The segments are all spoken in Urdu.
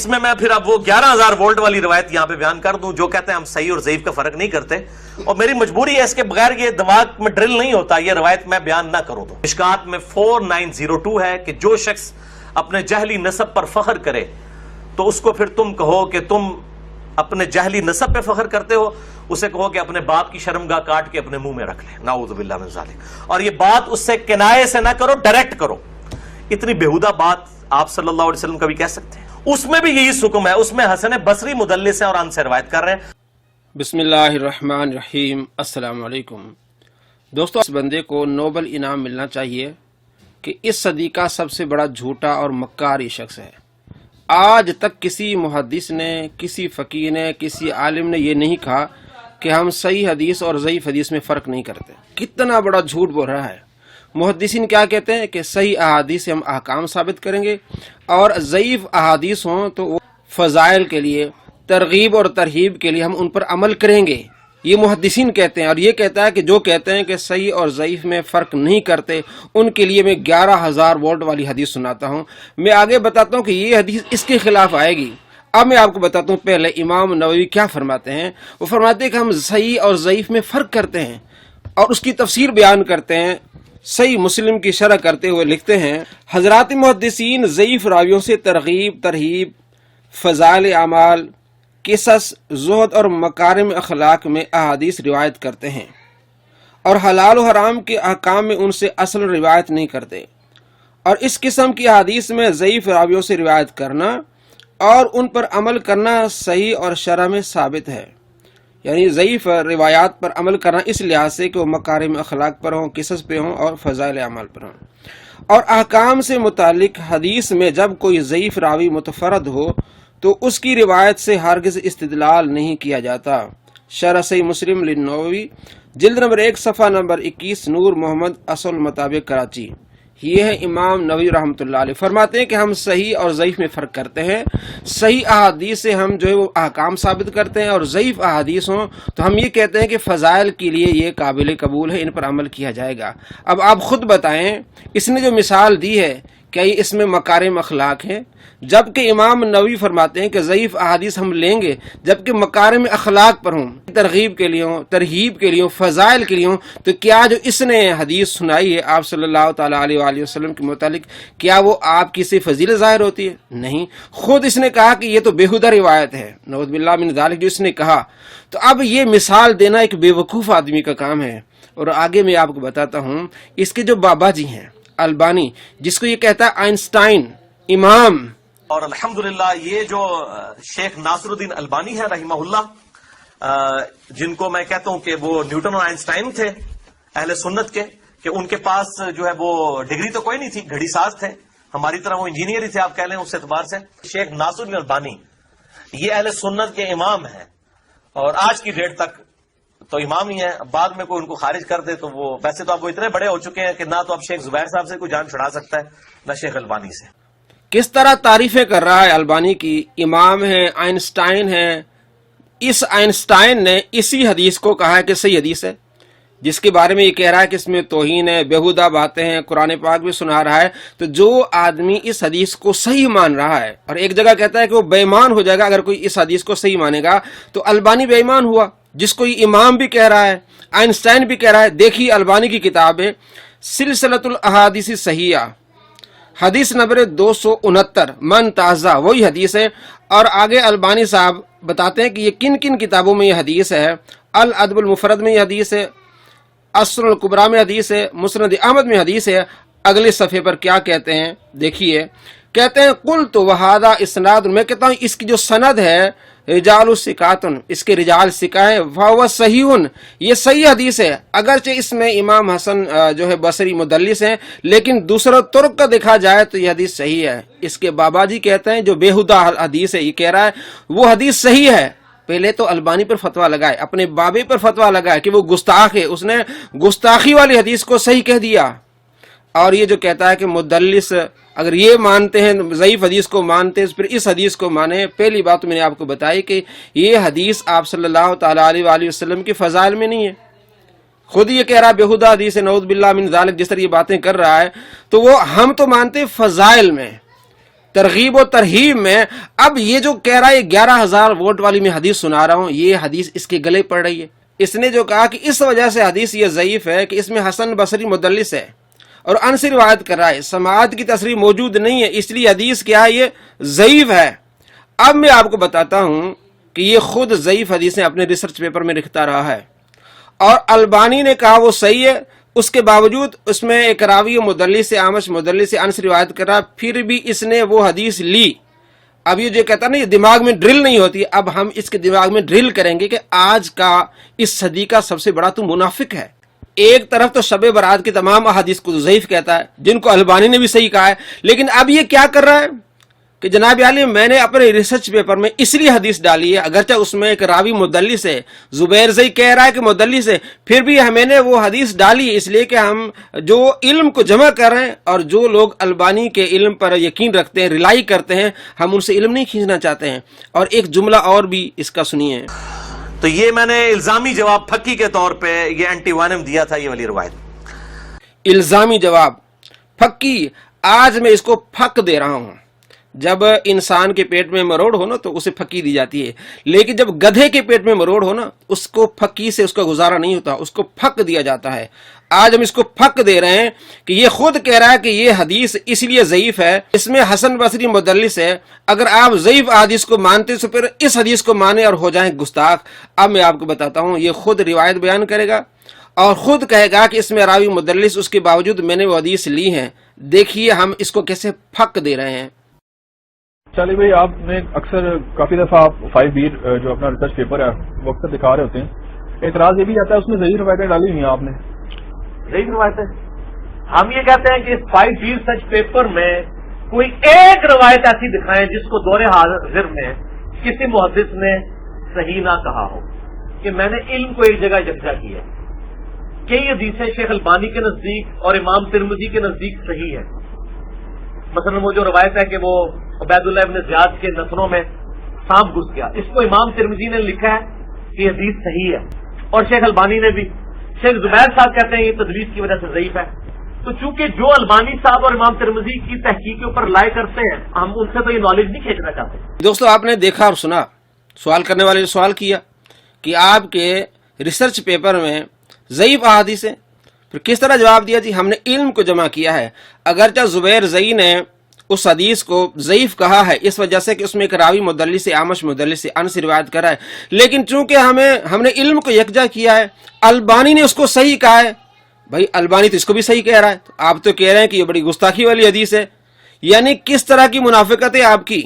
اس میں میں پھر اب وہ 11,000 وولٹ والی روایت یہاں پہ بیان کر دوں جو کہتے ہیں ہم صحیح اور ضعیف کا فرق نہیں کرتے، اور میری مجبوری ہے، اس کے بغیر یہ دماغ میں ڈرل نہیں ہوتا، یہ روایت میں بیان نہ کروں تو۔ مشکات میں 4902 ہے کہ جو شخص اپنے جہلی نسب پر فخر کرے تو اس کو پھر تم کہو کہ تم اپنے جہلی نسب پہ فخر کرتے ہو، اسے کہو کہ اپنے باپ کی شرمگاہ کاٹ کے اپنے منہ میں رکھ لے، نعوذ باللہ من ذالک۔ اور یہ بات اس سے کنایے سے نہ کرو، ڈائریکٹ کرو۔ اتنی بےہودہ بات آپ صلی اللہ علیہ وسلم کبھی کہہ سکتے ہیں؟ اس میں بھی یہی حکم ہے، اس میں حسن بصری مدلس ہے اور ان سے روایت کر رہے ہیں۔ بسم اللہ الرحمن الرحیم۔ السلام علیکم دوستو، اس بندے کو نوبل انعام ملنا چاہیے کہ اس صدی کا سب سے بڑا جھوٹا اور مکار یہ شخص ہے۔ آج تک کسی محدث نے، کسی فقیہ نے، کسی عالم نے یہ نہیں کہا کہ ہم صحیح حدیث اور ضعیف حدیث میں فرق نہیں کرتے۔ کتنا بڑا جھوٹ بول رہا ہے۔ محدثین کیا کہتے ہیں کہ صحیح احادیث سے ہم احکام ثابت کریں گے، اور ضعیف احادیث ہوں تو وہ فضائل کے لیے، ترغیب اور ترہیب کے لیے ہم ان پر عمل کریں گے، یہ محدثین کہتے ہیں۔ اور یہ کہتا ہے کہ جو کہتے ہیں کہ صحیح اور ضعیف میں فرق نہیں کرتے، ان کے لیے میں 11,000 وولٹ والی حدیث سناتا ہوں۔ میں آگے بتاتا ہوں کہ یہ حدیث اس کے خلاف آئے گی۔ اب میں آپ کو بتاتا ہوں پہلے امام نووی کیا فرماتے ہیں۔ وہ فرماتے ہیں کہ ہم صحیح اور ضعیف میں فرق کرتے ہیں اور اس کی تفسیر بیان کرتے ہیں۔ صحیح مسلم کی شرح کرتے ہوئے لکھتے ہیں، حضرات محدثین ضعیف راویوں سے ترغیب، ترہیب، فضائل اعمال، قصص، زہد اور مکارم اخلاق میں احادیث روایت کرتے ہیں، اور حلال و حرام کے احکام میں ان سے اصل روایت نہیں کرتے۔ اور اس قسم کی احادیث میں ضعیف راویوں سے روایت کرنا اور ان پر عمل کرنا صحیح اور شرع میں ثابت ہے، یعنی ضعیف روایات پر عمل کرنا اس لحاظ سے کہ وہ مکارم اخلاق پر ہوں، قصص پہ ہوں اور فضائل اعمال پر ہوں۔ اور احکام سے متعلق حدیث میں جب کوئی ضعیف راوی متفرد ہو تو اس کی روایت سے ہرگز استدلال نہیں کیا جاتا۔ شرح صحیح مسلم للنووی، جلد نمبر 1 صفحہ نمبر 21، نور محمد اصل مطابق کراچی۔ یہ ہے امام نووی رحمۃ اللہ علیہ، فرماتے ہیں کہ ہم صحیح اور ضعیف میں فرق کرتے ہیں۔ صحیح احادیث سے ہم جو ہے وہ احکام ثابت کرتے ہیں، اور ضعیف احادیث ہوں تو ہم یہ کہتے ہیں کہ فضائل کے لیے یہ قابل قبول ہے، ان پر عمل کیا جائے گا۔ اب آپ خود بتائیں، اس نے جو مثال دی ہے کیا یہ اس میں مکارم اخلاق ہے؟ جبکہ امام نووی فرماتے ہیں کہ ضعیف احادیث ہم لیں گے جبکہ مکارم اخلاق پر ہوں، ترغیب کے لیے ہوں، ترہیب کے لیے ہوں، فضائل کے لیے ہوں، تو کیا جو اس نے حدیث سنائی ہے آپ صلی اللہ تعالیٰ علیہ وآلہ وسلم کے متعلق، کیا وہ آپ کی سے فضیلت ظاہر ہوتی ہے؟ نہیں، خود اس نے کہا کہ یہ تو بےہودہ روایت ہے، نعوذ باللہ من ذالک، جو اس نے کہا۔ تو اب یہ مثال دینا ایک بے وقوف آدمی کا کام ہے۔ اور آگے میں آپ کو بتاتا ہوں، اس کے جو بابا جی ہیں البانی، جس کو یہ کہتا ہے آئنسٹائن امام، اور الحمدللہ یہ جو شیخ ناصر الدین البانی ہے رحمہ اللہ، جن کو میں کہتا ہوں کہ وہ نیوٹن اور آئنسٹائن تھے اہل سنت کے، کہ ان کے پاس جو ہے وہ ڈگری تو کوئی نہیں تھی، گھڑی ساز تھے، ہماری طرح وہ انجینئر ہی تھے آپ کہہ لیں اس اعتبار سے۔ شیخ ناصر الدین البانی یہ اہل سنت کے امام ہیں، اور آج کی ڈیٹ تک تو امام ہی ہیں۔ بعد میں کوئی ان کو خارج کر دے تو وہ، ویسے تو اب وہ اتنے بڑے ہو چکے ہیں کہ نہ تو اب شیخ زبیر صاحب سے کوئی جان چھڑا سکتا ہے نہ شیخ البانی سے۔ کس طرح تعریفیں کر رہا ہے البانی کی، امام ہیں، آئنسٹائن ہیں۔ اس آئنسٹائن نے اسی حدیث کو کہا ہے کہ صحیح حدیث ہے، جس کے بارے میں یہ کہہ رہا ہے کہ اس میں توہین ہے، بیہودہ باتیں ہیں، قرآن پاک بھی سنا رہا ہے۔ تو جو آدمی اس حدیث کو صحیح مان رہا ہے، اور ایک جگہ کہتا ہے کہ وہ بے ایمان ہو جائے گا اگر کوئی اس حدیث کو صحیح مانے گا، تو البانی بے ایمان ہوا، جس کو یہ امام بھی کہہ رہا ہے، آئنسٹائن بھی کہہ رہا ہے۔ دیکھیے البانی کی کتاب ہے سلسلۃ الاحادیث صحیحہ، حدیث نمبر 269، من تازہ، وہی حدیث ہے۔ اور آگے البانی صاحب بتاتے ہیں کہ یہ کن کن کتابوں میں یہ حدیث ہے۔ الادب المفرد میں یہ حدیث ہے، السنن الکبریٰ میں حدیث ہے، مسند احمد میں حدیث ہے۔ اگلے صفحے پر کیا کہتے ہیں دیکھیے، کہتے ہیں قلت وہذا اسناد، میں کہتا ہوں اس کی جو سند ہے، رجال ثقاتن، اس کے رجال ثقہ ہیں، فہو صحیح، یہ صحیح حدیث ہے، اگرچہ اس میں امام حسن جو ہے بصری مدلس ہیں، لیکن دوسرا طرق کا دیکھا جائے تو یہ حدیث صحیح ہے۔ اس کے بابا جی کہتے ہیں جو بےہودہ حدیث ہے، یہ کہہ رہا ہے وہ حدیث صحیح ہے۔ پہلے تو البانی پر فتویٰ لگائے، اپنے بابے پر فتویٰ لگائے کہ وہ گستاخ ہے، اس نے گستاخی والی حدیث کو صحیح کہہ دیا۔ اور یہ جو کہتا ہے کہ مدلس، اگر یہ مانتے ہیں ضعیف حدیث کو مانتے ہیں پھر اس حدیث کو مانے۔ پہلی بات تو میں نے آپ کو بتائی کہ یہ حدیث آپ صلی اللہ تعالیٰ علیہ وآلہ وسلم کی فضائل میں نہیں ہے، خود یہ کہہ رہا ہے بےہودہ حدیث ہے، نعوذ باللہ من ذالک، جس طرح یہ باتیں کر رہا ہے۔ تو وہ ہم تو مانتے فضائل میں، ترغیب و ترہیب میں اب یہ جو کہہ رہا ہے 11,000 ووٹ والی میں حدیث سنا رہا ہوں، یہ حدیث اس کے گلے پڑ رہی ہے۔ اس نے جو کہا کہ اس وجہ سے حدیث یہ ضعیف ہے کہ اس میں حسن بصری مدلس ہے اور ان سے روایت کر رہا ہے، سماعت کی تصریح موجود نہیں ہے، اس لیے حدیث کیا ہے، یہ ضعیف ہے۔ اب میں آپ کو بتاتا ہوں کہ یہ خود ضعیف حدیثیں اپنے ریسرچ پیپر میں لکھتا رہا ہے، اور البانی نے کہا وہ صحیح ہے، اس کے باوجود اس میں ایک راوی مدلس سے آمش مدلس سے ان سے روایت کر رہا، پھر بھی اس نے وہ حدیث لی۔ اب یہ جو کہتا نا یہ دماغ میں ڈرل نہیں ہوتی، اب ہم اس کے دماغ میں ڈرل کریں گے کہ آج کا اس صدی کا سب سے بڑا تو منافق ہے۔ ایک طرف تو شب برات کی تمام احادیث کو ضعیف کہتا ہے، جن کو البانی نے بھی صحیح کہا ہے، لیکن اب یہ کیا کر رہا ہے کہ جناب عالی میں نے اپنے ریسرچ پیپر میں اس لیے حدیث ڈالی ہے، اگرچہ اس میں ایک راوی مدلس ہے، زبیر زئی کہہ رہا ہے کہ مدلس ہے، پھر بھی ہمیں نے وہ حدیث ڈالی ہے اس لیے کہ ہم جو علم کو جمع کر رہے ہیں اور جو لوگ البانی کے علم پر یقین رکھتے ہیں، ریلائی کرتے ہیں، ہم ان سے علم نہیں کھینچنا چاہتے ہیں۔ اور ایک جملہ اور بھی اس کا سنیے۔ تو یہ میں نے الزامی جواب پھکی کے طور پہ یہ اینٹی وانم دیا تھا یہ والی روایت۔ الزامی جواب پھکی، آج میں اس کو پھک دے رہا ہوں۔ جب انسان کے پیٹ میں مروڑ ہو نا تو اسے پھکی دی جاتی ہے، لیکن جب گدھے کے پیٹ میں مروڑ ہو نا اس کو پھکی سے اس کا گزارا نہیں ہوتا، اس کو پھک دیا جاتا ہے۔ آج ہم اس کو پھک دے رہے ہیں کہ یہ خود کہہ رہا ہے کہ یہ حدیث اس لیے ضعیف ہے، اس میں حسن بصری مدلس ہے، اگر آپ ضعیف حدیث کو مانتے تو پھر اس حدیث کو مانیں اور ہو جائیں گستاخ۔ اب میں آپ کو بتاتا ہوں، یہ خود روایت بیان کرے گا اور خود کہے گا کہ اس میں راوی مدلس، اس کے باوجود میں نے وہ حدیث لی ہیں۔ دیکھیے ہم اس کو کیسے پھک دے رہے ہیں۔ چالی بھائی، آپ نے اکثر کافی دفعہ آپ 5B جو اپنا ریسرچ پیپر ہے وہ اکثر دکھا رہے ہوتے ہیں، اعتراض یہ بھی آتا ہے اس میں ضعیف روایتیں ڈالی ہوئی ہیں آپ نے۔ ضعیف روایتیں ہم یہ کہتے ہیں کہ اس 5B ریسرچ پیپر میں کوئی ایک روایت ایسی دکھائیں جس کو دور حاضر میں کسی محدث نے صحیح نہ کہا ہو کہ میں نے علم کو ایک جگہ یکجا کیا۔ کئی حدیثیں شیخ البانی کے نزدیک اور امام ترمذی کے نزدیک صحیح ہے۔ مثلا وہ جو روایت ہے کہ وہ عبید اللہ ابن زیاد کے نتنوں میں سانپ گھس گیا، اس کو امام ترمذی نے لکھا ہے کہ حدیث صحیح ہے، اور شیخ البانی نے بھی۔ شیخ زبیر صاحب کہتے ہیں یہ تدلیس کی وجہ سے ضعیف ہے۔ تو چونکہ جو البانی صاحب اور امام ترمذی کی تحقیق کے اوپر لائے کرتے ہیں، ہم ان سے تو یہ نالج نہیں کھینچنا چاہتے۔ دوستو آپ نے دیکھا اور سنا، سوال کرنے والے نے سوال کیا کہ آپ کے ریسرچ پیپر میں ضعیف احادیث ہیں، پھر کس طرح جواب دیا؟ جی ہم نے علم کو جمع کیا ہے۔ اگرچہ زبیر زئی نے اس حدیث کو ضعیف کہا ہے اس وجہ سے کہ اس میں ایک راوی مدلس سے آمش مدلس سے ان سے روایت کرا ہے، لیکن چونکہ ہم نے علم کو یکجا کیا ہے، البانی نے اس کو صحیح کہا ہے۔ بھائی البانی تو اس کو بھی صحیح کہہ رہا ہے، تو آپ تو کہہ رہے ہیں کہ یہ بڑی گستاخی والی حدیث ہے۔ یعنی کس طرح کی منافقت ہے آپ کی؟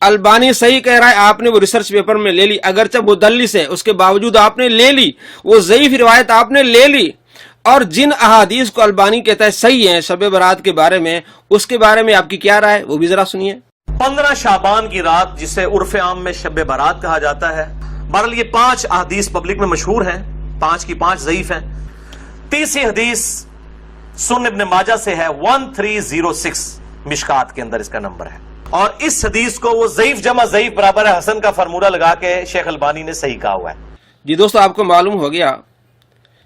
البانی صحیح کہہ رہا ہے، آپ نے وہ ریسرچ پیپر میں لے لی، اگرچہ مدلس ہے اس کے باوجود آپ نے لے لی، وہ ضعیف روایت آپ نے لے لی، اور جن احادیث کو البانی کہتا ہے صحیح ہیں شب برات کے بارے میں، اس کے بارے میں آپ کی کیا رائے ہے وہ بھی ذرا سنیے۔ 15 شعبان کی رات جسے عرف عام میں شب برات کہا جاتا ہے، بہرحال یہ 5 احادیث پبلک میں مشہور ہیں، 5 کی 5 ضعیف ہیں۔ تیسری حدیث سنن ابن ماجہ سے ہے، 1306 مشکات کے اندر اس کا نمبر ہے، اور اس حدیث کو وہ ضعیف جمع ضعیف برابر ہے حسن کا فارمولہ لگا کے شیخ البانی نے صحیح کہا ہوا ہے۔ جی دوستو آپ کو معلوم ہو گیا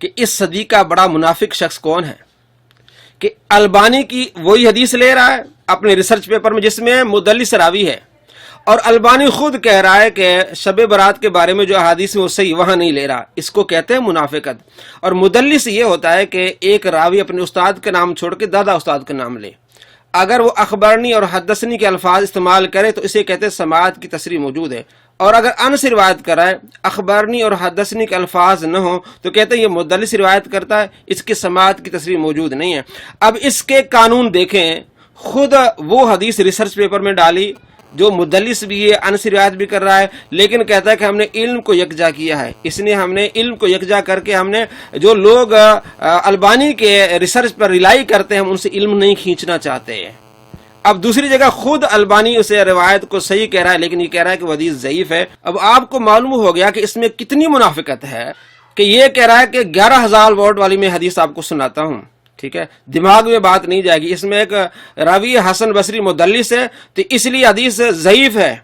کہ اس صدی کا بڑا منافق شخص کون ہے، کہ البانی کی وہی حدیث لے رہا ہے اپنے ریسرچ پیپر میں جس میں مدلس راوی ہے، اور البانی خود کہہ رہا ہے کہ شب برات کے بارے میں جو احادیث ہے وہ صحیح وہاں نہیں لے رہا۔ اس کو کہتے ہیں منافقت۔ اور مدلس یہ ہوتا ہے کہ ایک راوی اپنے استاد کا نام چھوڑ کے دادا استاد کا نام لے، اگر وہ اخبرنی اور حدثنی کے الفاظ استعمال کرے تو اسے کہتے ہیں سماعت کی تصریح موجود ہے، اور اگر ان سے روایت کرائے اخبارنی اور حدثنی کے الفاظ نہ ہوں تو کہتے ہیں یہ مدلس روایت کرتا ہے، اس کی سماعت کی تصریح موجود نہیں ہے۔ اب اس کے قانون دیکھیں، خود وہ حدیث ریسرچ پیپر میں ڈالی جو مدلس بھی ہے، ان سے روایت بھی کر رہا ہے، لیکن کہتا ہے کہ ہم نے علم کو یکجا کیا ہے، اس نے ہم نے علم کو یکجا کر کے ہم نے جو لوگ البانی کے ریسرچ پر ریلائی کرتے ہیں ہم ان سے علم نہیں کھینچنا چاہتے ہیں۔ اب دوسری جگہ خود البانی اسے روایت کو صحیح کہہ رہا ہے، لیکن یہ کہہ رہا ہے کہ وہ حدیث ضعیف ہے۔ اب آپ کو معلوم ہو گیا کہ اس میں کتنی منافقت ہے کہ یہ کہہ رہا ہے کہ 11,000 ووٹ والی میں حدیث آپ کو سناتا ہوں، ٹھیک ہے، دماغ میں بات نہیں جائے گی، اس میں ایک راوی حسن بصری مدلس ہے تو اس لیے حدیث ضعیف ہے،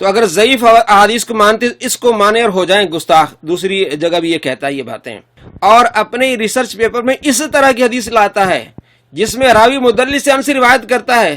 تو اگر ضعیف حدیث کو مانتے اس کو مانے اور ہو جائیں گستاخ۔ دوسری جگہ بھی یہ کہتا ہے یہ باتیں، اور اپنے ریسرچ پیپر میں اس طرح کی حدیث لاتا ہے جس میں راوی مدلس سے ہم سے روایت کرتا ہے،